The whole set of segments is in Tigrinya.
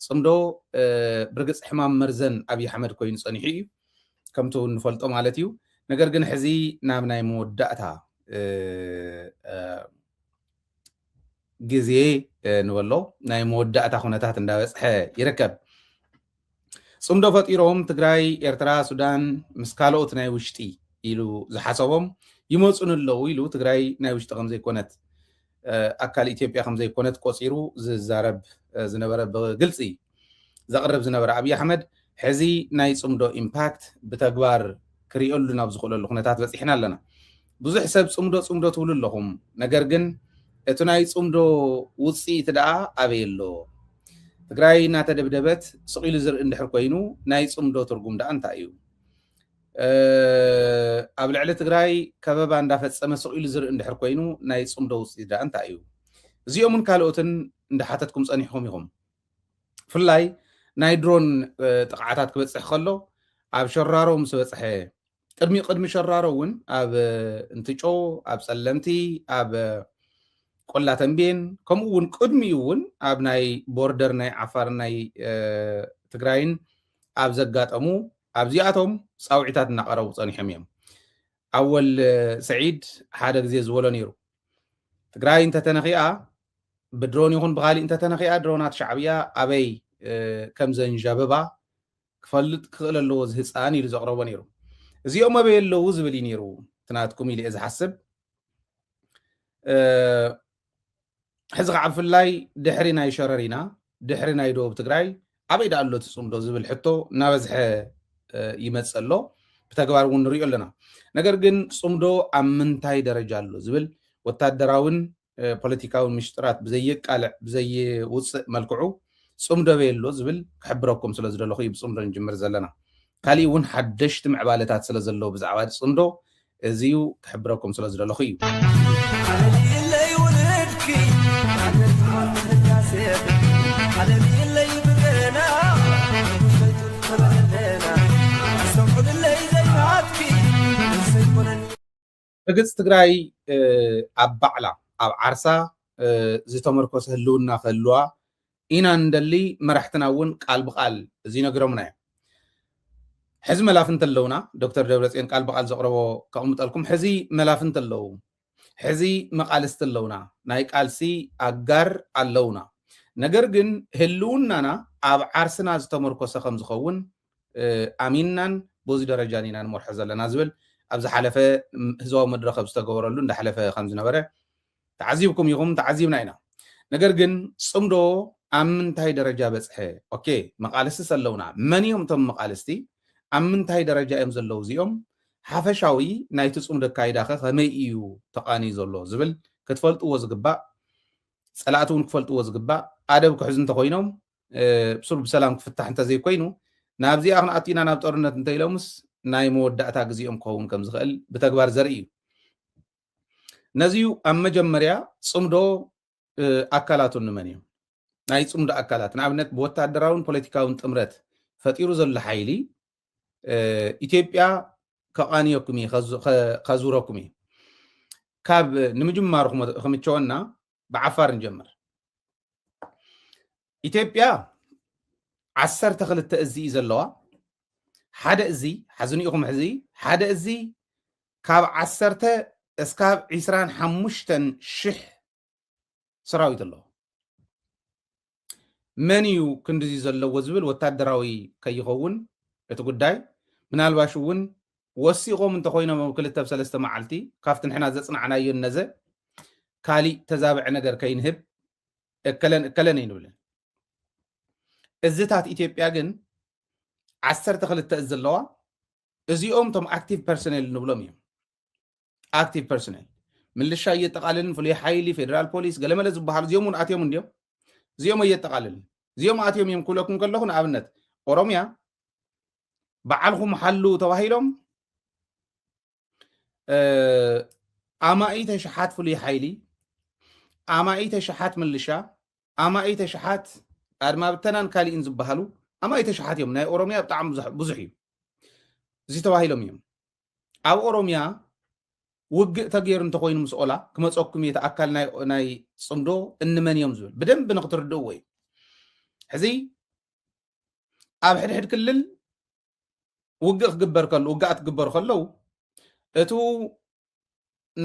صمدو برقص حمام مرزن أبي حمد كوين صنيحي كم تو نفلتو مالتيو نجر جن حزي نامنا مودعتها جزيه نولو ناي مودعتها خناتها تنداوس يركب صمدو فطيروم تግራይ ኤርትራ ሱዳን مسكالوت ناي وشتي إلو زحسبهم يموصون اللو إلو تግራይ ناي وشتي خمزي كونت أكال إثيوبيا خمزي كونت قصيرو زارب زنبر بقلصي زقرب زنبر أبي أحمد حزي ناي صمدو إمباكت بتكبار كريول لنا بزخول اللخنتات بس إحنا لنا بزو حساب صمدو تولو لهم نجرجن اتناي صمدو وصي تدعى أبيلو تግራይ እናተደብደበት ስቂሉ ዝር እንድሕር ኮይኑ ናይ ጽምዶ ትርጉም ዳ እንታይ እዩ ኣብ ልዕሊ ትግራይ ከበባ እንዳፈጸመ ስቂሉ ዝር እንድሕር ኮይኑ ናይ ጽምዶ ውፅኢት ዳ እንታይ እዩ እዚኦምን ካልኦትን እንዳሓተትኩም ጸኒሕኩም ኢኹም ፍላይ ናይ ድሮን ጥቃዓታት ክበጽሕ ከሎ ኣብ ሸራሮ ምስ በጽሐ ቅድሚ ሸራሮ እውን ኣብ እንትጮ ኣብ ጸለምቲ ኣብ ቆላ ተንቤን ከምኡውን ቅድሚውን ኣብ ናይ ቦርደር ናይ ዓፋር ናይ ትግራይን ኣብ ዘጋጠሙ ኣብዚኣቶም ጻውዒታት እናቀረቡ ጸኒሖም እዮም ኣወል ሰዒድ ሓደ ግዜ ዝበሎ ነይሩ ትግራይ እንተተነኺኣ ብድሮን ይኹን ብኻሊእ እንተተነኺኣ ድሮናት ሻዕብያ ኣበይ ከም ዘንዣበባ ክፈልጥ ክኽእል ኣለዎ ዝህፃን ኢሉ ዘቕረቦ ነይሩ እዚኦም ኣበይ ኣለዉ ዝብል እዩ ነይሩ ትናትኩም ኢሉ እየ ዝሓስብ ሕዚ ከዓ ብፍላይ ድሕሪ ናይ ሸረሪና ድሕሪ ናይ ደቡብ ትግራይ ኣበይ ዳ ኣሎ ትጽምዶ ዝብል ሕቶ እናበዝሐ ይመጽእ ኣሎ ብተግባር እውን ንሪኦ ኣለና ነገር ግን ጽምዶ ኣብ ምንታይ ደረጃ ኣሎ ዝብል ወታደራውን ፖለቲካውን ምሽጥራት ብዘይቃልዕ ብዘይውፅእ መልክዑ ጽምዶ ኣበይ ኣሎ ዝብል ክሕብረኩም ስለ ዝደለኹ እዩ ብጽምዶ ንጅምር ዘለና ካሊእ እውን ሓደሽቲ ምዕባለታት ስለ ዘለዎ ብዛዕባ ጽምዶ እዚዩ ክሕብረኩም ስለ ዝደለኹ እዩ በግጽ ትግራይ ኣብ ባዕላ ኣብ ዓርሳ ዝተመርኮሰ ህልውና ከልዋ ኢና እንደሊ መራሕትና እውን ቃል ብቃል እዚ ነግሮምና እዮም ሕዚ መላፍንት ኣለውና ዶክተር ደብረጽዮን ቃል ብቃል ዘቕረቦ ከቕምጠልኩም ሕዚ መላፍንት ኣለዉ ሕዚ መቃልስቲ ኣለውና ናይ ቃልሲ ኣጋር ኣለውና ነገር ግን ህልውናና ኣብ ዓርስና ዝተመርኮሰ ከም ዝኸውን ኣሚንናን በዚ ደረጃ ኢና ንመርሖ ዘለና ዝብል ኣብ ዝሓለፈ ህዝባዊ መድረኽ ዝተገበረሉ እንዳሓለፈ ከም ዝነበረ ተዓዚብኩም ኢኹም ተዓዚብና ኢና ነገር ግን ጽምዶ ኣብ ምንታይ ደረጃ በጽሐ ኦኬ መቃልስቲ ኣለውና መን እዮም እቶም መቃልስቲ ኣብ ምንታይ ደረጃ እዮም ዘለዉ እዚኦም ሓፈሻዊ ናይቲ ጽምዶ ኣካይዳ ከመይ እዩ ተቃኒዩ ዘሎ ዝብል ክትፈልጥዎ ዝግባእ ጸላእቲ እውን ክፈልጥዎ ዝግባእ ኣደብ ክሕዙ እንተኮይኖም ብሱል ብሰላም ክፍታሕ እንተዘይኮይኑ ናብዚኣ ክንኣቲና ናብ ጦርነት እንተኢሎምስ ናይ መወዳእታ ግዜኦም ክኸውን ከም ዝኽእል ብተግባር ዘርኢ እዩ ነዚዩ ኣብ መጀመርያ ጽምዶ ኣካላቱ ንመን እዮም ናይ ጽምዶ ኣካላት ንኣብነት ብወታደራውን ፖለቲካውን ጥምረት ፈጢሩ ዘሎ ሓይሊ ኢትዮጵያ ከቃኒየኩም ከዙረኩም እዩ ካብ ንምጅማሩ ክምቸወና ብዓፋር ንጀምር ኢትዮጵያ 12 እዚ ዘለዋ ሓደ እዚ ሓዝኒኢኹም ሕዚ ሓደ እዚ ካብ 10 እስካብ 25,000 ሰራዊት ኣለዎ መን እዩ ክንዲዚ ዘለዎ ዝብል ወታደራዊ ከይኸውን እቲ ጉዳይ ምናልባሽ እውን ወሲቖም እንተኮይኖም ክልተ ብሰለስተ መዓልቲ ካብቲ ንሕና ዘጽናዕናዮ ነዘ ካሊእ ተዛብዐ ነገር ከይንህብ እከለን ይንብልን እዝታት ኢትዮጵያ ግን 12 እዚ ኣለዋ እዚኦም ቶም ኣክቲቭ ፐርሰኔል ንብሎም እዮም ኣክቲቭ ፐርሰኔል ምልሻ እየጠቃልልን ፍሉይ ሓይሊ ፌደራል ፖሊስ ገለመለ ዝበሃሉ እዚኦም እውን ኣትዮም እንዲዮም እዚኦም እየጠቃልልን እዚኦም ኣትዮም እዮም ክብለኩም ከለኹ ንኣብነት ኦሮምያ በዓልኩም ሓሉ ተባሂሎም ኣማኢተ ሸሓት ፍሉይ ሓይሊ ኣማኢተ ሸሓት ምልሻ ኣማኢተ ሸሓት ኣድማ ብተናን ካሊእን ዝበሃሉ ኣማኢተ ሸሓት እዮም ናይ ኦሮምያ ብጣዕሚ ብዙሕ እዩ እዚ ተባሂሎም እዮም ኣብ ኦሮምያ ውግእ ተገይሩ እንተኮይኑ ምስ ኦላ ክመፀኩም እየ ተኣካል ናይ ጽምዶ እንመን እዮም ዝብል ብደንብ ንክትርድእዎ እዩ ሕዚ ኣብ ሕድሕድ ክልል ውግእ ክግበር ከሎ ውግኣት ክግበሩ ከለዉ እቱ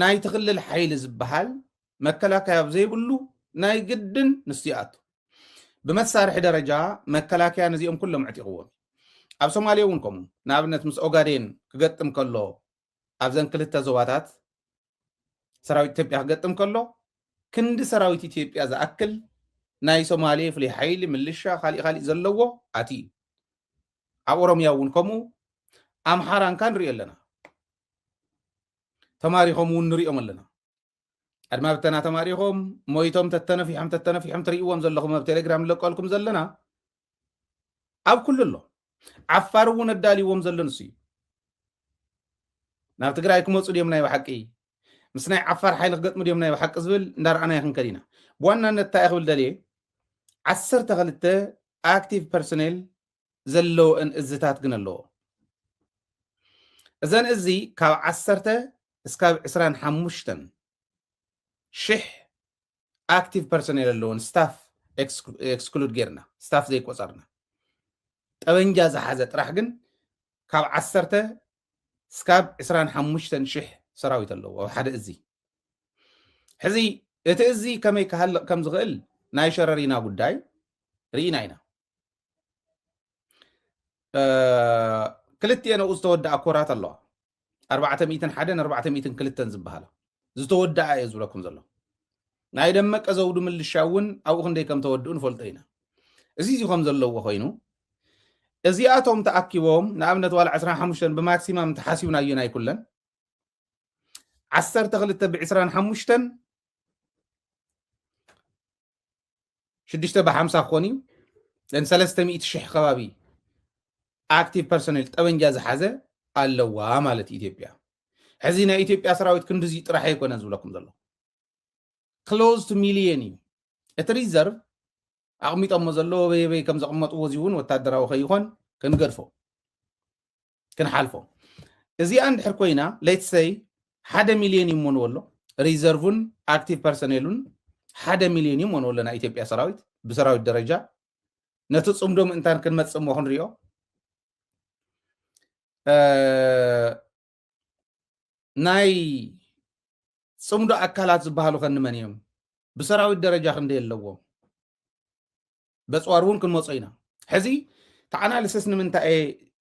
ናይ ትክልል ሓይሊ ዝበሃል መከላከያ ዘይብሉ ናይ ግድን ንስቲኣቱ ብመሳርሒ ደረጃ መከላከያ ነዚኦም ኩሎም ዕጢቕዎም ኣብ ሶማልያ እውን ከምኡ ንኣብነት ምስ ኦጋዴን ክገጥም ከሎ ኣብዘን ክልተ ዞባታት ሰራዊት ኢትዮጵያ ክገጥም ከሎ ክንዲ ሰራዊት ኢትዮጵያ ዝኣክል ናይ ሶማሌ ፍሉይ ሓይሊ ምልሻ ካሊእ ዘለዎ ኣቲ ኣብ ኦሮምያ እውን ከምኡ ኣምሓራንካ ንሪኦ ኣለና ተማሪኾም እውን ንሪኦም ኣለና ኣድማ ብተና ተማሪኾም ሞይቶም ተተነፊሖም ትርእይዎም ዘለኹም ኣብ ቴሌግራም ንለቀልኩም ዘለና ኣብ ኩሉ ኣሎ ዓፋር እውን ኣዳልይዎም ዘሎ ንሱ እዩ ናብ ትግራይ ክመፁ ድዮም ናይ ብሓቂ ምስ ናይ ዓፋር ሓይሊ ክገጥሙ ድዮም ናይ ብሓቂ ዝብል እንዳረኣናይ ክንከድ ኢና ብዋናነት እንታይ ክብል ደልየ 12 ኣክቲቭ ፐርሶኔል ዘለዎን እዝታት ግን ኣለዎ እዘን እዚ ካብ 10 እስካብ 25 ሽሕ ኣክቲቭ ፐርሶኔል ኣለዎን ስታፍ ኤክስክሉድ ጌርና ስታፍ ዘይቆፀርና ጠበንጃ ዝሓዘ ጥራሕ ግን ካብ 10 እስካብ 25 ሽሕ ሰራዊት ኣለዎ ኣብ ሓደ እዚ ሕዚ እቲ እዚ ከመይ ክሃልቕ ከም ዝኽእል ናይ ሸረሪና ጉዳይ ርኢና ኢና ክልቲአን ኣብኡ ዝተወድኣ ኮራት ኣለዋ 401 402 ዝበሃላ ዝተወድኣ እየ ዝብለኩም ዘሎ ናይ ደመቀ ዘውዱ ምልሻ እውን ኣብኡ ክንደይ ከም ተወድኡ ንፈልጦ ኢና እዚ ከም ዘለዎ ኮይኑ እዚኣቶም ተኣኪቦም ንኣብነት ዋላ 15 ብማክሲማም ተሓሲብናዮን ኣይኩለን 12 ብ25 6 ብ50 ክኾን እዩ ን 300,000 ከባቢ ኣክቲቭ ፐርሶኔል ጠበንጃ ዝሓዘ ኣለዋ ማለት ኢትዮጵያ ሕዚ ናይ ኢትዮጵያ ሰራዊት ክንዲዚ ጥራሕ ኣይኮነን ዝብለኩም ዘሎ ክሎዝ ቱ ሚሊየን እዩ እቲ ሪዘርቭ ኣቕሚጦሞ ዘለዎ በየበይ ከም ዘቕመጥዎ እዚ እውን ወታደራዊ ከይኾን ክንገድፎ ክንሓልፎ እዚኣ እንድሕር ኮይና ሌትሰይ 1 ሚሊዮን ይሞንዎ ኣሎ ሪዘርቭን ኣክቲቭ ፐርሶኔሉን 1 ሚሊዮን ይሞንዎ ኣሎ ናይ ኢትዮጵያ ሰራዊት ብሰራዊት ደረጃ ነቲ ፅምዶ ምእንታን ክንመፅሞ ክንሪኦ ናይ ፅምዶ ኣካላት ዝበሃሉ ከንመን እዮም ብሰራዊት ደረጃ ክንደይ ኣለዎም በፅዋር እውን ክንመፆ ኢና ሕዚ ተኣናልስስ ንምንታይ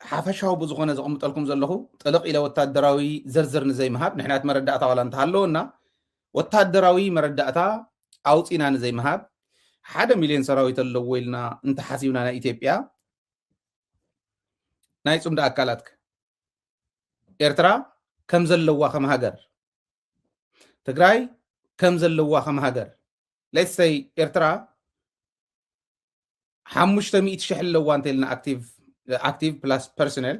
ሓፈሻዊ ብዝኾነ ዘቕምጠልኩም ዘለኹ ጥልቕ ኢለ ወታደራዊ ዝርዝር ንዘይምሃብ ንሕናት መረዳእታ ዋላ እንተሃለወና ወታደራዊ መረዳእታ ኣውፂና ንዘይምሃብ 1 ሚሊዮን ሰራዊት ኣለዎ ኢልና እንተሓሲብና ናይ ኢትዮጵያ ናይ ፅምዶ ኣካላት ኤርትራ ከም ዘለዋ ከም ሃገር ትግራይ ከም ዘለዋ ከም ሃገር ሌትሰይ ኤርትራ 500,000 ኣለዋ እንተኢልና ኣክቲቭ ፕላስ ፐርሶኔል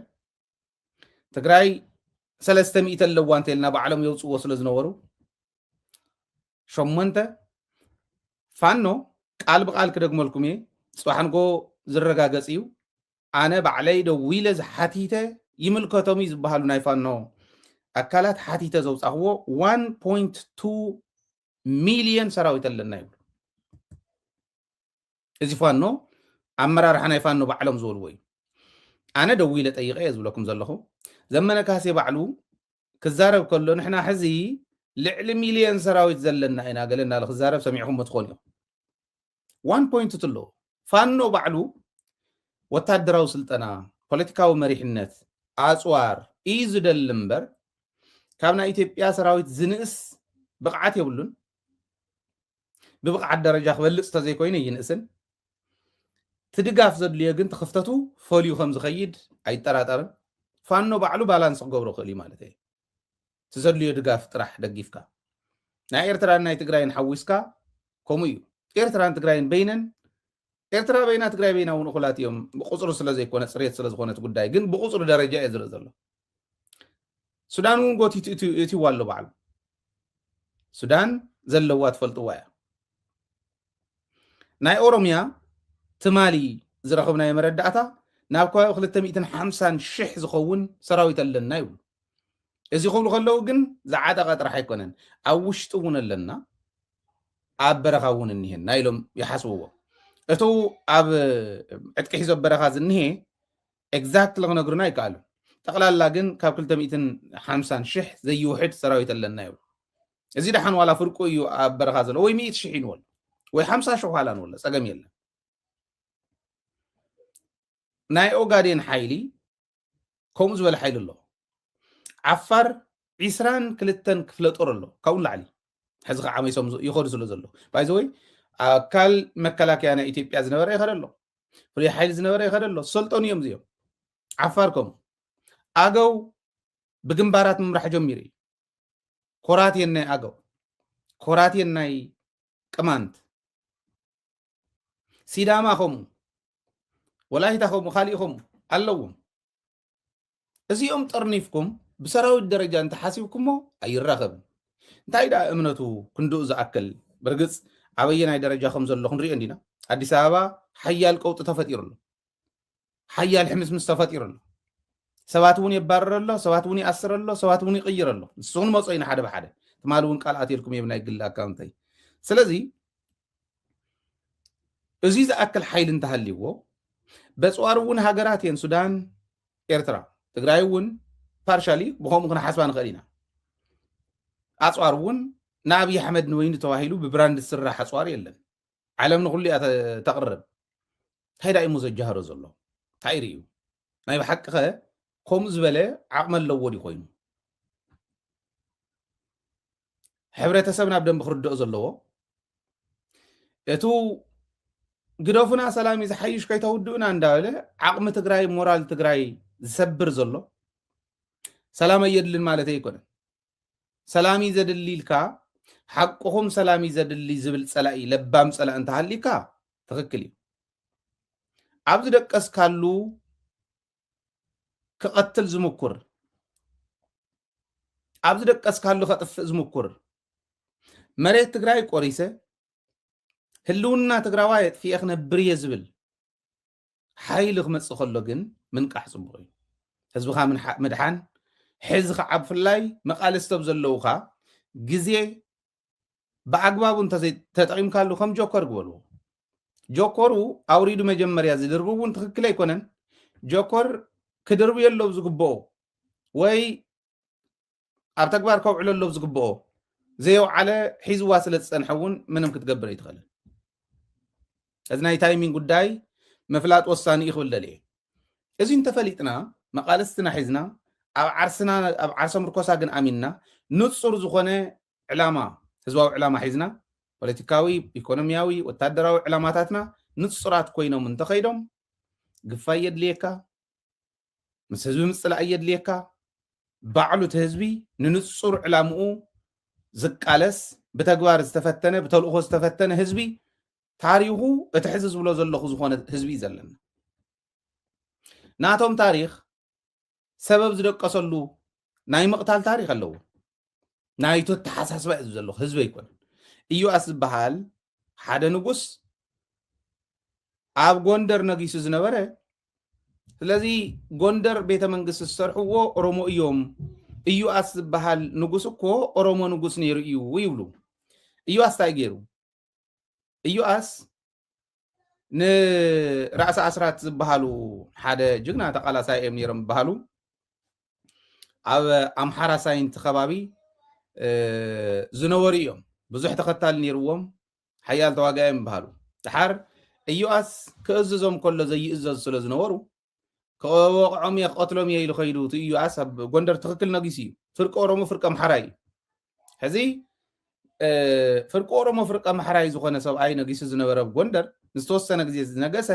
ትግራይ 300 ኣለዋ እንተኢልና ባዕሎም የውፅዎ ስለ ዝነበሩ 8 ፋኖ ቃል ብቃል ክደግመልኩም እየ ፅባሕንጎ ዝረጋገፅ እዩ ኣነ ባዕለይ ደው ኢለ ዝሓቲተ ይምልከቶም እዩ ዝበሃሉ ናይ ፋኖ ኣካላት ሓቲተ ዘውፃኽዎ 1.2 ሚሊዮን ሰራዊት ኣለና ይብሉ እዚ ፋኖ ኣመራርሓ ናይ ፋኖ ባዕሎም ዝብልዎ እዩ ኣነ ደው ኢለ ጠይቀ እየ ዝብለኩም ዘለኹ ዘመነ ካሴ ባዕሉ ክዛረብ ከሎ ንሕና ሕዚ ልዕሊ ሚሊዮን ሰራዊት ዘለና ኢና ገለ እናለ ክዛረብ ሰሚዕኩም ትኾኑ እዮም 1.2 ኣለዎ ፋኖ ባዕሉ ወታደራዊ ስልጠና ፖለቲካዊ መሪሕነት ኣፅዋር እዩ ዝደሊ እምበር ካብ ናይ ኢትዮጵያ ሰራዊት ዝንእስ ብቕዓት የብሉን ብብቕዓት ደረጃ ክበልፅ ተዘይኮይነ ይንእስን ትድጋፍ ዘድልዮ ግን ትኽፍተቱ ፈልዩ ከም ዝኸይድ ኣይጠራጠርን ፋኖ ባዕሉ ባላንስ ክገብሮ ክእል እዩ ማለት እዩ ትዘድልዮ ድጋፍ ጥራሕ ደጊፍካ ናይ ኤርትራን ናይ ትግራይን ሓዊስካ ከምኡ እዩ ኤርትራን ትግራይን በይነን ኤርትራ በይና ትግራይ በይና እውን እኹላት እዮም ብቁፅሪ ስለ ዘይኮነ ፅሬት ስለ ዝኾነት ጉዳይ ግን ብቁፅሪ ደረጃ እየ ዝርኢ ዘሎ ሱዳን እውን ጎቲቱ እትይዋ ኣሎ በዓሉ ሱዳን ዘለዋ ትፈልጥዋ እያ ናይ ኦሮምያ ትማሊ ዝረኸብናዮ መረዳእታ ናብ ከባቢ 250,000 ዝኸውን ሰራዊት ኣለና ይብሉ እዚ ክብሉ ከለዉ ግን ዝዓጠቐ ጥራሕ ኣይኮነን ኣብ ውሽጢ እውን ኣለና ኣብ በረኻ እውን እኒሄና ኢሎም ይሓስብዎ እቱ ኣብ ዕጥቂ ሒዞ በረኻ ዝኒሄ ኤግዛክት ለክነግሩና ይከኣሉ ጠቕላላ ግን ካብ 250,000 ዘይውሕድ ሰራዊት ኣለና ይብሉ እዚ ደሓን ዋላ ፍርቁ እዩ ኣብ በረኻ ዘሎ ወይ 100,000 ይንወል ወይ 50,000 ዋላ ንወለ ፀገም የለን ናይ ኦጋዴን ሓይሊ ከምኡ ዝበለ ሓይሊ ኣሎ ዓፋር 22 ክፍለ ጦር ኣሎ ካብኡ ላዕሊ ሕዚ ከዓ ዓመይሶም ይኸዱ ስለ ዘሎ ባይዘ ወይ ኣካል መከላከያ ናይ ኢትዮጵያ ዝነበረ ይኸደ ኣሎ ፍሉይ ሓይሊ ዝነበረ ይኸደ ኣሎ ሰልጠኑ እዮም እዚኦም ዓፋር ከምኡ ኣገው ብግንባራት ምምራሕ ጀሚሩ እዩ ኮራትየን ናይ ኣገው ኮራትየን ናይ ቅማንት ሲዳማ ከምኡ ወላይታ ከምኡ ካሊእ ከምኡ ኣለዎም እዚኦም ጠርኒፍኩም ብሰራዊት ደረጃ እንተሓሲብኩሞ ኣይራኸብን እንታይ ዳ እምነቱ ክንድኡ ዝኣክል ብርግፅ ዓበየናይ ደረጃ ከም ዘሎ ክንሪኦ እንዲና ኣዲስ ኣበባ ሓያል ቀውጢ ተፈጢሩ ኣሎ ሓያል ሕምስምስ ተፈጢሩ ኣሎ ሰባት እውን የባረር ኣሎ ሰባት እውን ይኣስር ኣሎ ሰባት እውን ይቅይር ኣሎ ንስኹን መፅኦ ኢና ሓደ ብሓደ ትማል እውን ቃል ኣትልኩም የብ ናይ ግል ኣካውንተይ ስለዚ እዚ ዝኣክል ሓይሊ እንተሃልይዎ በፅዋር እውን ሃገራት እየን ሱዳን ኤርትራ ትግራይ እውን ፓርሻሊ ብከምኡ ክነሓስባ ንኽእል ኢና ኣፅዋር እውን ንኣብይ ኣሕመድ ንወይኑ ተባሂሉ ብብራንድ ዝስራሕ ኣፅዋር የለን ዓለም ንኩሉ እያ ተቕርብ እንታይ ዳ እሞ ዘጃህሮ ዘሎ እንታይ ርዩ ናይ ብሓቂ ኸ ከምኡ ዝበለ ዓቕሚ ኣለዎ ዲ ኮይኑ ሕብረተሰብ ናብ ደንቢ ክርድኦ ዘለዎ እቱ ግደፉና ሰላም እዩ ዝሓይሽ ከይተውድኡና እንዳበለ ዓቕሚ ትግራይ ሞራል ትግራይ ዝሰብር ዘሎ ሰላም ኣየድልን ማለት ኣይኮነን ሰላም ዘድሊ ኢልካ ሓቅኹም ሰላም ዘድሊ ዝብል ፀላኢ ለባም ፀላእ እንተሃሊካ ትክክል እዩ ኣብ ዝደቀስካሉ ክቐትል ዝምኩር ኣብ ዝደቀስካሉ ከጥፍእ ዝምኩር መሬት ትግራይ ቆሪሰ ህልውና ትግራዋይ የጥፍየ ክነብር እየ ዝብል ሓይሊ ክመፅእ ከሎ ግን ምንቃሕ ፅቡቅ እዩ ህዝብካ ምድሓን ሕዚ ከዓ ብፍላይ መቃለስቶብ ዘለውካ ግዜ ብኣግባቡ ተጠቂምካሉ ከም ጆከር ግበልዎ ጆከሩ ኣውሪዱ መጀመርያ ዝድርቡ እውን ትክክል ኣይኮነን ጆከር ክድርብ የለው ዝግብኦ ወይ ኣብ ተግባር ከውዕለሎ ዝግብኦ ዘየውዓለ ሒዝዋ ስለ ዝፀንሐ እውን ምንም ክትገብር ኣይትኽእልን እዚ ናይ ታይሚንግ ጉዳይ ምፍላጥ ወሳኒ እዩ ክብል ደልየ እዚ እንተፈሊጥና መቃለስትና ሒዝና ኣብ ዓርስና ኣብ ዓርሰ ምርኮሳ ግን ኣሚንና ንፁር ዝኾነ ዕላማ ህዝባዊ ዕላማ ሒዝና ፖለቲካዊ ኢኮኖሚያዊ ወታደራዊ ዕላማታትና ንፁራት ኮይኖም እንተኸይዶም ግፋይ የድልየካ ምስ ህዝቢ ምፅላእ የድልየካ ባዕሉ እቲ ህዝቢ ንንፁር ዕላምኡ ዝቃለስ ብተግባር ዝተፈተነ ብተልእኾ ዝተፈተነ ህዝቢ ታሪኹ እቲ ሕዚ ዝብሎ ዘለኹ ዝኾነ ህዝቢ እዩ ዘለና ናቶም ታሪክ ሰበብ ዝደቀሰሉ ናይ ምቕታል ታሪክ ኣለዎ ናይቶ ተሓሳስባ እዩ ዘሎ ህዝቢ ኣይኮነን ኢዮኣስ ዝበሃል ሓደ ንጉስ ኣብ ጎንደር ነጊሱ ዝነበረ ስለዚ ጎንደር ቤተ መንግስቲ ዝሰርሕዎ ኦሮሞ እዮም ኢዮኣስ ዝበሃል ንጉስ እኮ ኦሮሞ ንጉስ ነይሩ እዩ ይብሉ ኢዮኣስ እንታይ ገይሩ ኢዮኣስ ንራእሲ ኣስራት ዝበሃሉ ሓደ ጅግና ተቃላሳይ እዮም ነይሮም ዝበሃሉ ኣብ ኣምሓራ ሳይንት ከባቢ ዝነበሩ እዮም ብዙሕ ተኸታሊ ነይርዎም ሓያል ተዋጋኦም ይበሃሉ ድሓር ኢዮኣስ ክእዝዞም ከሎ ዘይእዘዝ ስለ ዝነበሩ ከወቕዖም እየ ክቐትሎም እየ ኢሉ ኸይዱ እቲ ኢዮኣስ ኣብ ጎንደር ትክክል ነጊሱ እዩ ፍርቂ ኦሮሞ ፍርቂ ኣምሓራ እዩ ሕዚ ፍርቂ ኦሮሞ ፍርቂ ኣምሓራ ዝኾነ ሰብኣይ ነጊሱ ዝነበረ ጎንደር ንዝተወሰነ ግዜ ዝነገሰ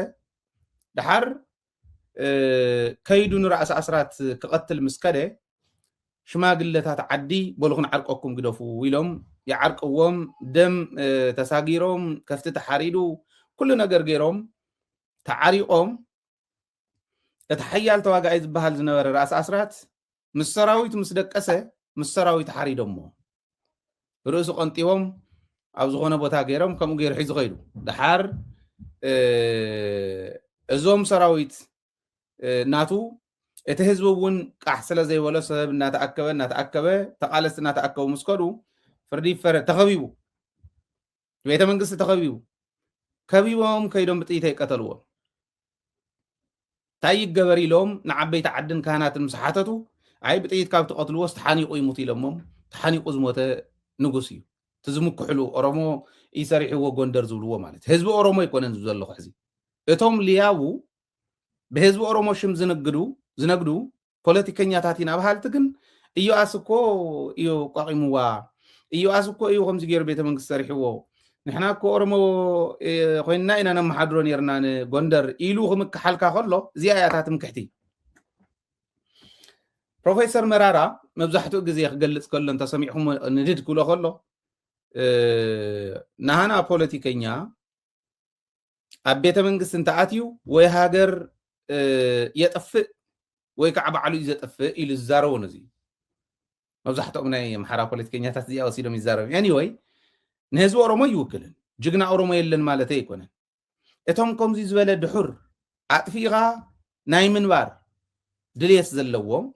ድሓር ከይዱ ንራእሲ ኣስራት ክቐትል ምስ ከደ ሽማግለታት ዓዲ በልኹን ዓርቀኩም ግደፉ ኢሎም ይዓርቅዎም ደም ተሳጊሮም ከፍቲ ተሓሪዱ ኩሉ ነገር ገይሮም ተዓሪቆም እቲ ሓያል ተዋጋኢ ዝበሃል ዝነበረ ራእሲ ኣስራት ምስ ሰራዊት ምስ ደቀሰ ምስ ሰራዊት ሓሪዶሞ ርእሱ ቀንጢቦም ኣብ ዝኾነ ቦታ ገይሮም ከምኡ ገይሩ ሒዙ ኸይዱ ድሓር እዞም ሰራዊት ናቱ እቲ ህዝቢ እውን ቃሕ ስለ ዘይበሎ ሰብ እናተኣከበ ተቃለስቲ እናተኣከቡ ምስ ከዱ ፍርዲ ይፈረ ተኸቢቡ ቤተ መንግስቲ ተኸቢቡ ከቢቦም ከይዶም ብጥይት ይቀተልዎም تاي جبري لهم نعبيت عدن كهنات المسحاتتو أي بتأيد كاب تقتل وسط حاني قوي موتي لهم تحاني قزمته نجوسي تزمك حلو أرمو يسرح هو جندر زولو مالت حزب أرمو يكون زول الله حزي اتهم لياو بحزب أرمو شم زنقدو ፖለቲከኛታቲና ባህልትግን ኢዮአስ እኮ እዩ ቋቂሙዋ ኢዮአስ እኮ እዩ ከምዚ ገይሩ ቤተ መንግስት ሰሪሕዎ ንሕና እኮ ኦሮሞ ኮይንና ኢና ነመሓድሮ ነርና ንጎንደር ኢሉ ክምክሓልካ ከሎ እዚኣ እያ እታ ትምክሕቲ ፕሮፌሰር መራራ መብዛሕትኡ ግዜ ክገልፅ ከሎ እንተሰሚዕኩም ንድድ ክብሎ ከሎ ናሃና ፖለቲከኛ ኣብ ቤተ መንግስት እንተኣትዩ ወይ ሃገር የጠፍእ ወይ ከዓ ባዕሉ እዩ ዘጠፍእ ኢሉ ዝዛረቡ ነዚ መብዛሕትኦም ናይ ኣምሓራ ፖለቲከኛታት እዚኣ ወሲዶም ይዛረቡ ኤኒዌይ ንህዝቢ ኦሮሞ ይውክልን ጅግና ኦሮሞ የለን ማለት ኣይኮነን እቶም ከምዚ ዝበለ ድሑር ኣጥፊኻ ናይ ምንባር ድልየት ዘለዎም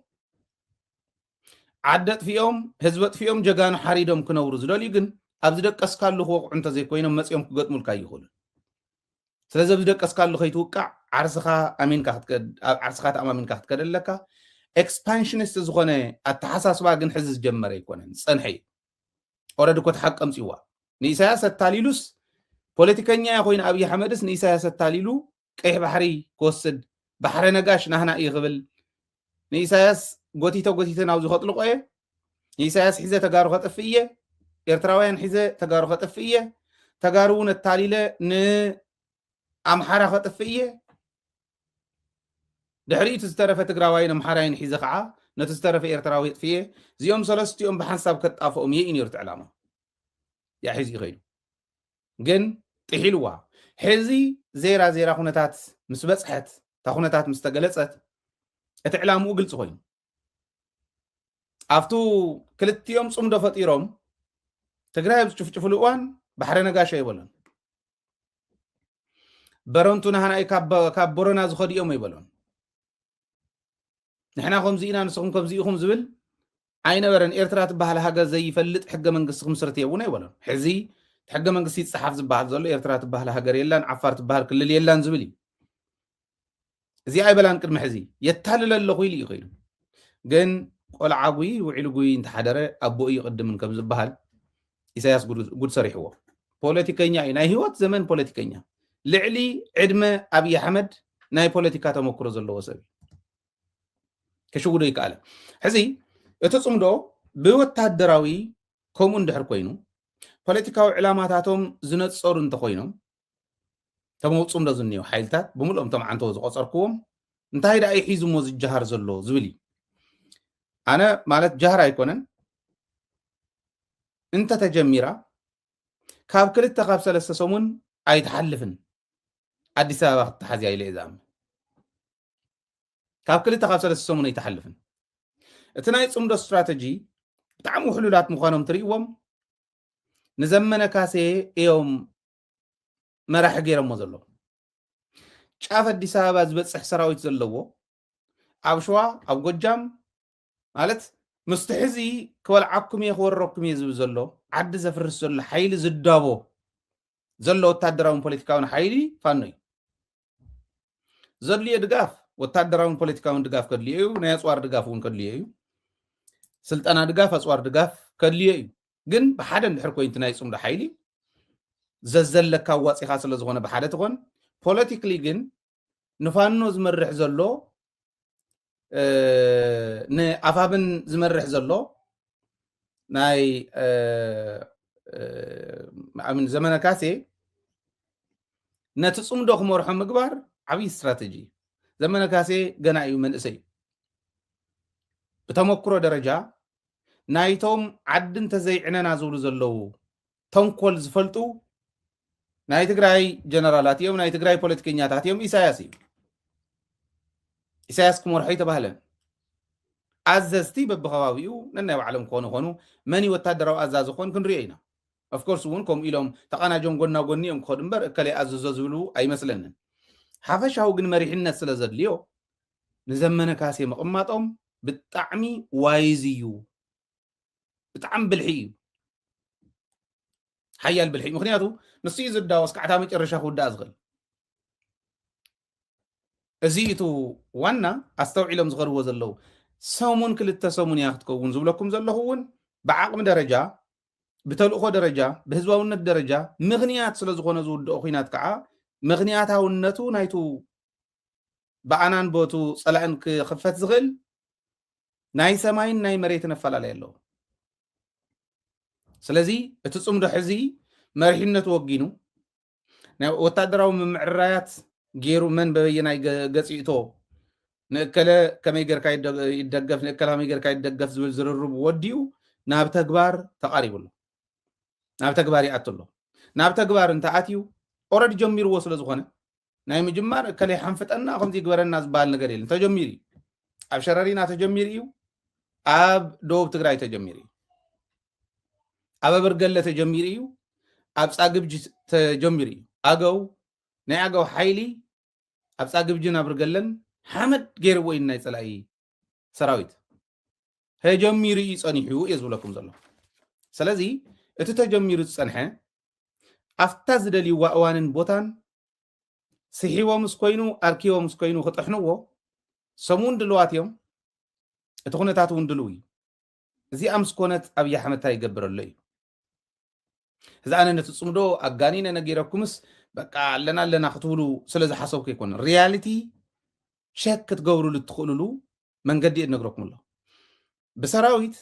ዓዲ ኣጥፊኦም ህዝቢ ኣጥፊኦም ጀጋኑ ሓሪዶም ክነብሩ ዝደልዩ ግን ኣብዚ ደቀስካሉ ክወቅዑ እንተዘይኮይኖም መፅኦም ክገጥሙልካ ይኽእሉ ስለዚ ኣብዚ ደቀስካሉ ከይትውቃዕ ዓርስኻ ኣሚንካ ዓርስኻ ተኣማሚንካ ክትከደለካ ኤክስፓንሽኒስት ዝኾነ ኣተሓሳስባ ግን ሕዚ ዝጀመረ ኣይኮነን ፀንሐ እዩ ኦረዲ ኮ ተሓቀም ፅዋ ንኢሳያስ ኣታሊሉስ ፖለቲከኛ ኮይኑ ኣብይ ኣሕመድስ ንኢሳያስ ኣታሊሉ ቀይሕ ባሕሪ ክወስድ ባሕረ ነጋሽ ናህና እዩ ክብል ንኢሳያስ ጎቲተ ናብዚ ከጥልቆ እየ ንኢሳያስ ሒዘ ተጋሩ ከጥፍ እየ ኤርትራውያን ሒዘ ተጋሩ ከጥፍ እየ ተጋሩ እውን ኣታሊለ ንኣምሓራ ከጥፍ እየ ድሕሪኡ ዝተረፈ ትግራዋይን ኣምሓራይን ሒዘ ከዓ ነቲ ዝተረፈ ኤርትራዊ የጥፍየ እዚኦም ሰለስቲኦም ብሓንሳብ ከጣፍኦም እየ እዩ ነይሩ ዕላማ ያ ሒዙ ይኸይዱ ግን ጥሒልዋ ሕዚ ዜራ ኩነታት ምስ በፅሐት እታ ኩነታት ምስ ተገለፀት እቲ ዕላምኡ ግልፂ ኮይኑ ኣብቱ ክልቲኦም ፅምዶ ፈጢሮም ትግራይ ኣብ ዝጭፍጭፍሉ እዋን ባሕረ ነጋሽ ኣይበሎን በረንቱ ናህናይ ካብ ቦረና ዝኸዱ እዮም ኣይበሎን ንሕና ከምዚ ኢና ንስኹም ከምዚ ኢኹም ዝብል ኣይነበረን ኤርትራ ትበሃል ሃገር ዘይፈልጥ ሕገ መንግስቲ ክምስረት እውን ኣይበሎን ሕዚ ሕገ መንግስቲ ይፅሓፍ ዝበሃል ዘሎ ኤርትራ ትበሃል ሃገር የላን ዓፋር ትበሃል ክልል የላን ዝብል እዩ እዚ ኣይበላን ቅድሚ ሕዚ የታልለ ኣለኹ ኢሉ እዩ ከይዱ ግን ቆልዓ ጉይ ውዒሉ ጉይ እንተሓደረ ኣቦኡ ይቅድምን ከም ዝበሃል ኢሳያስ ጉድ ሰሪሕዎ ፖለቲከኛ እዩ ናይ ህይወት ዘመን ፖለቲከኛ ልዕሊ ዕድመ ኣብይ ኣሕመድ ናይ ፖለቲካ ተመክሮ ዘለዎ ሰብ ከሽጉዶ ይከኣለ ሕዚ እቲ ፅምዶ ብወታደራዊ ከምኡ እንድሕር ኮይኑ ፖለቲካዊ ዕላማታቶም ዝነፀሩ እንተኮይኖም ተመው ፅምዶ ዝኒአው ሓይልታት ብምልኦም ቶም ዓንተው ዝቆፀርክዎም እንታይ ዳ ሒዙሞ ዝጀሃር ዘሎ ዝብል እዩ ኣነ ማለት ጃህር ኣይኮነን እንተ ተጀሚራ ካብ ክልተ ካብ ሰለስተ ሰሙን ኣይተሓልፍን ኣዲስ ኣበባ ክትሓዝያ ኢለ እየ ዝኣምን ካብ ክልተ ካብ ሰለስተ ሰሙን ኣይተሓልፍን እቲ ናይ ፅምዶ ስትራተጂ ብጣዕሚ ውሕሉላት ምዃኖም ትርእይዎም ንዘመነ ካሴ እዮም መራሒ ገይረሞ ዘሎ ጫፍ ኣዲስ ኣበባ ዝበፅሕ ሰራዊት ዘለዎ ኣብ ሸዋ ኣብ ጎጃም ማለት ምስቲ ሕዚ ክበልዓኩም እየ ክወረኩም እየ ዝብል ዘሎ ዓዲ ዘፍርስ ዘሎ ሓይሊ ዝዳቦ ዘሎ ወታደራውን ፖለቲካውን ሓይሊ ፋኖ እዩ ዘድልዮ ድጋፍ ወታደራውን ፖለቲካውን ድጋፍ ከድልዮ እዩ ናይ ኣፅዋር ድጋፍ እውን ከድልዮ እዩ ስልጠና ድጋፍ ኣፅዋር ድጋፍ ከድልዮ እዩ ግን ብሓደ እንድሕር ኮይንቲ ናይ ፅምዶ ሓይሊ ዘዘለካ ዋፂኻ ስለ ዝኾነ ብሓደ ትኾን ፖለቲክሊ ግን ንፋኖ ዝመርሕ ዘሎ ንኣፋብን ዝመርሕ ዘሎ ናይ ኣምን ዘመነ ካሴ ነቲ ፅምዶ ክመርሖ ምግባር ዓብይ ስትራቴጂ ዘመነ ካሴ ገና እዩ መንእሰይ ብተመክሮ ደረጃ ናይቶም ዓዲ እንተዘይዕነና ዝብሉ ዘለው ተንኮል ዝፈልጡ ናይ ትግራይ ጀነራላት እዮም ናይ ትግራይ ፖለቲከኛታት እዮም ኢሳያስ እዩ ኢሳያስ ክመርሖ ይተባህለን ኣዘዝቲ በብኸባቢኡ ነናይ ባዕሎም ክኾኑ መኒ ወታደራዊ ኣዛዚ ክኾን ክንሪኦ ኢና ኦፍኮርስ እውን ከምኡ ኢሎም ተቐናጆም ጎና ጎኒ እዮም ክኸዱ እምበር እከለይ ኣዘዞ ዝብሉ ኣይመስለንን ሓፈሻዊ ግን መሪሕነት ስለ ዘድልዮ ንዘመነ ካሴ መቕማጦም ብጣዕሚ ዋይዝ እዩ ብጣዕሚ ብልሒ እዩ ሓያል ብልሒ ምክንያቱ ንሱ እዩ ዝዳወስ ካዕታ መጨረሻ ክውዳእ ዝኽእል እዚኢቱ ዋና ኣስተውዒሎም ዝቐርብዎ ዘለዉ ሰሙን ክልተ ሰሙን እያ ክትከውን ዝብለኩም ዘለኹ እውን ብዓቕሚ ደረጃ ብተልእኾ ደረጃ ብህዝባውነት ደረጃ ምኽንያት ስለ ዝኾነ ዝውድኦ ኩናት ከዓ ምኽንያታውነቱ ናይቱ ብኣናን ቦቱ ፀላእን ክኽፈት ዝኽእል ናይ ሰማይን ናይ መሬትን ኣፈላላይ ኣለዎ ስለዚ እቲ ፅምዶ ሕዚ መሪሕነቱ ወጊኑ ናይ ወታደራዊ ምምዕራያት ገይሩ መን በበየናይ ገፂእቶ ንእከለ ከመይ ጌርካ ይደገፍ ንእከለ ከመይ ጌርካ ይደገፍ ዝብል ዝርርብ ወዲኡ ናብ ተግባር ተቃሪቡ ኣሎ ናብ ተግባር ይኣቱ ኣሎ ናብ ተግባር እንተኣትዩ ኦረዲ ጀሚርዎ ስለ ዝኾነ ናይ ምጅማር እከለ ሓንፍጠና ከምዚ ግበረና ዝበሃል ነገር የለን ተጀሚር እዩ ኣብ ሸረሪና ተጀሚር እዩ ኣብ ደቡብ ትግራይ ተጀሚር እዩ ኣብ በርገለ ተጀሚር እዩ ኣብ ፃግብጂ ተጀሚር እዩ ኣገው ናይ ኣገው ሓይሊ ኣብ ፃግብጅን ኣብ ርገለን ሓመድ ገይርዎ እዩ ናይ ፀላኢ ሰራዊት ተጀሚሩ እዩ ፀኒሑ እየ ዝብለኩም ዘሎ ስለዚ እቲ ተጀሚሩ ዝፀንሐ ኣፍታ ዝደልይዋ እዋንን ቦታን ስሒቦምስ ኮይኑ ኣርኪቦምስ ኮይኑ ክጥሕንዎ ሰሙን ድልዋት እዮም እቲ ኩነታት እውን ድልው እዩ እዚኣ ምስ ኮነት ኣብዪ ኣሕመድ እንታይ ይገብር ኣሎ እዩ እዚ ኣነ ነቲ ፅምዶ ኣጋኒነ ነጊረኩምስ በቃ ኣለና ክትብሉ ስለ ዝሓሰብኩ ይኮነ ሪያሊቲ ሸክ ክትገብሩሉ እትኽእልሉ መንገዲ እየ ነግረኩም ኣሎ ብሰራዊት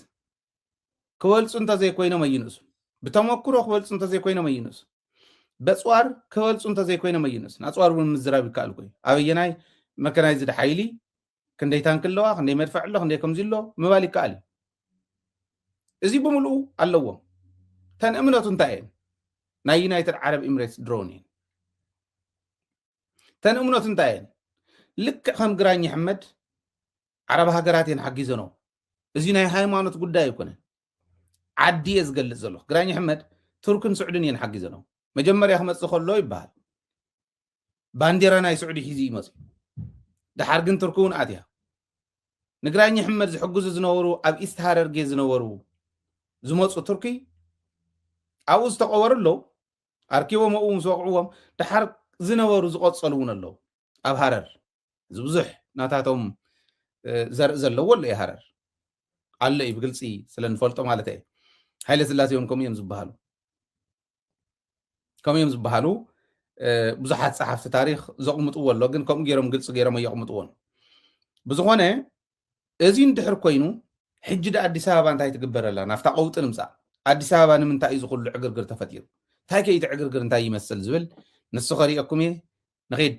ክበልፁ እንተዘይኮይኖም ኣይንእሱ ብተመክሮ ክበልፁ እንተዘይኮይኖም ኣይንእሱ በፅዋር ክበልፁ እንተዘይኮይኖም ኣይንእሱ ኣፅዋር እውን ምዝራብ ይከኣል ኮይኑ ኣበየናይ መከናይዝድ ሓይሊ ክንደይ ታንክ ኣለዋ ክንደይ መድፈዕ ኣሎ ክንደይ ከምዚ ኣሎ ምባል ይከኣል እዩ እዚ ብምልኡ ኣለዎም ተን እምነቱ እንታይ እየን ናይ ዩናይትድ ዓረብ ኤምሬትስ ድሮን እየን ተን እምነቱ እንታይ እየን ልክዕ ከም ግራኝ ኣሕመድ ዓረብ ሃገራት እየን ሓጊዘኖ እዚ ናይ ሃይማኖት ጉዳይ ኣይኮነን ዓዲ እየ ዝገልፅ ዘሎ ግራኝ ኣሕመድ ቱርክን ስዑድን እየን ሓጊዘኖ መጀመርያ ክመፅእ ከሎ ይበሃል ባንዴራ ናይ ስዑዲ ሒዙ ይመፅ ድሓር ግን ቱርክ እውን ኣትያ ንግራኝ ኣሕመድ ዝሕግዙ ዝነበሩ ኣብ ኢስት ሃረርጌ ዝነበሩ ዝመፁ ቱርኪ ኣብኡ ዝተቐበሩ ኣለዉ ኣርኪቦም ኣብኡ ምስ ወቕዕዎም ድሓር ዝነበሩ ዝቆፀሉ እውን ኣለዉ ኣብ ሃረር እዚ ብዙሕ ናታቶም ዘርኢ ዘለዎ ኣሎ እዩ ሃረር ኣሎ እዩ ብግልፂ ስለ ንፈልጦ ማለት እየ ሃይለ ስላሴ እውን ከምኡ እዮም ዝበሃሉ ብዙሓት ፀሓፍቲ ታሪክ ዘቕምጥዎ ኣሎ ግን ከምኡ ገይሮም ግልፂ ገይሮም ኣየቕምጥዎን ብዝኾነ እዚ እንድሕር ኮይኑ ሕጂ ዳ ኣዲስ ኣበባ እንታይ ትግበር ኣላ ናፍታ ቀውጢ ንምፃእ ኣዲስ ኣበባ ንምንታይ እዩ ዝኩሉ ዕግርግር ተፈጢሩ እንታይ ከይቲ ዕግርግር እንታይ ይመስል ዝብል ንሱ ከሪአኩም እየ ንኸይድ